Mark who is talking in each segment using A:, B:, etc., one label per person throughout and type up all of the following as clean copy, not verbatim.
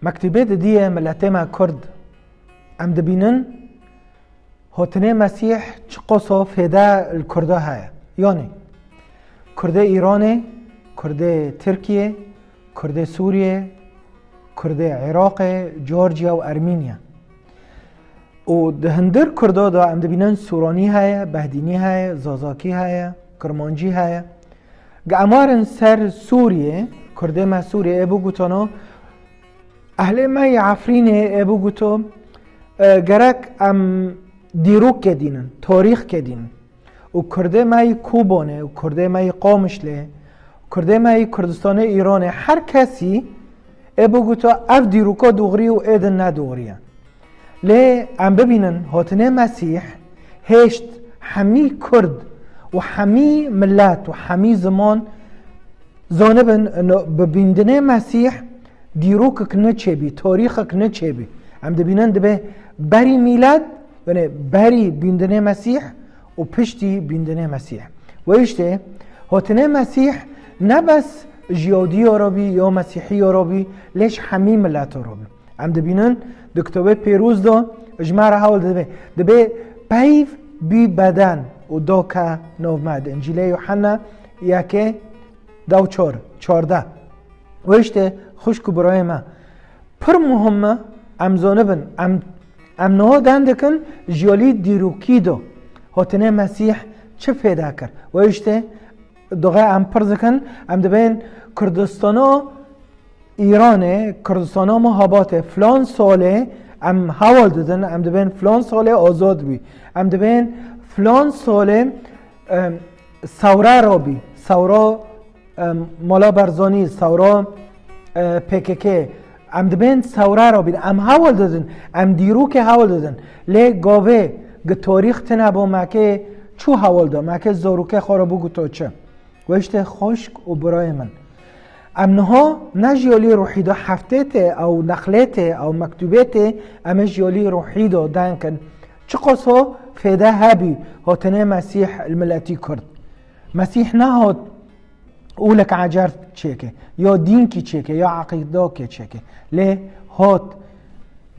A: مکتوبه دیه ملت ما کرد ام دبینن هاتنه مسیح چه قصا فیده الکرده های یعنی کرده ایرانه، کرده ترکیه، کرده سوریه، کرده عراق، جورجیا و ارمینیا و ده هندر کرده دا ام دبینن سورانی های، بهدینی های، زازاکی های، کرمانجی های گامارن سر سوریه کرده ما سوریه ابو گوتانو اهل ما عفرینه ابو گوتو گرک ام دیروک کدینن تاریخ کدینن و کرده مای کوبانه و کرده مای قامشله و کرده مای کردستان ایرانه هر کسی ابو گوتو اف دیروکا دوغری و ایدن ندوغریه لی ام ببینن هاتنه مسیح هشت همی کرد و همی ملت و همی زمان زانبن ببیندنه مسیح دیروکک نچبی تاریخک نچبی ام دبینن دبه بری میلاد یعنی بری بیندنه مسیح و پشتی بیندنه مسیح و اشته هاتنه مسیح نه بس جیادی عربی یا مسیحی عربی لیش همه ملت عربی ام دبینن دکتوبه پیروز دا اجماع حول دبه پیف بی بدن و دا که نومد انجیل یوحنا یکه دو چارده و اشته خوشکو برای ما پر مهمه ام زانبن ام نها دندکن جیالی دیروکی دو هاتنه مسیح چه فیده کرد و اشته دوغه ام پرزکن ام دبین کردستانا ایرانه کردستانا محاباته فلان ساله ام حوال دادن ام دبین فلان ساله آزاد بی ام دبین فلان ساله سوره را بی سوره مالا برزانی سوره پککه ام دبین سوره را بید ام حوال دادن ام دیرو که حوال دادن لی گاوه گه تاریخ تنه با مکه چو حوال دا مکه زاروکه خورا بگو تا چه و اشته خشک و برای من ام نها نه جیالی روحی دا هفته او نقلته او مکتوبته ام جیالی روحی دا دن کن چه قصا فیده هبی هاتنه مسیح الملتی کرد مسیح نه هات اولک عجر چیکه یا دین کی چیکه یا عقیده کی چیکه لی هات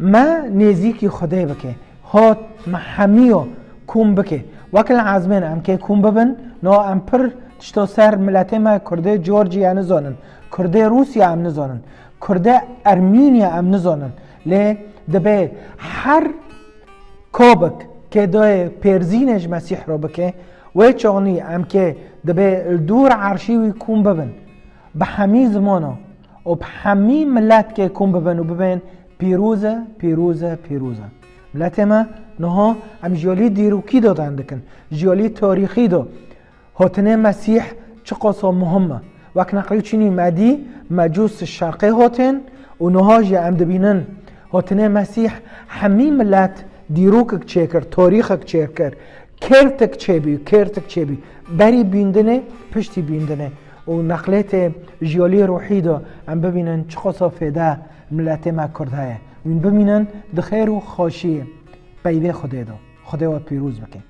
A: ما نزیکی خدای بکه هات ما همیو کوم بکه وکل عزمین ام که کوم ببن نا ام پر چتا سر ملت ما کرده جورجیا نزانن کرده روسیا ام نزانن کرده ارمینیا ام نزانن لی دبه هر کابک که دای پرزینش مسیح را بکه و چانی ام که دبه دور عرشی وی کوم ببن به همی زمانا و به همی ملت که کوم ببن و ببین پیروزه پیروزه پیروزه ملت ما نها ام جیالی دیروکی دادن دکن جیالی تاریخی دو هاتنه مسیح چه قصا مهمه وک نقلی چینی مدی مجوس شرقی هاتن و نها جی ام دبینن هاتنه مسیح همی ملت دیروکک چیکر تاریخک چیکر کرتک چه بی بری بیندنه پشتی بیندنه و نقلت جیالی روحی دا ام ببینن چه قصا فیده ملت ما کرده های و ببینن دخیر و خاشی پیوه خدا دا خدا و پیروز بکن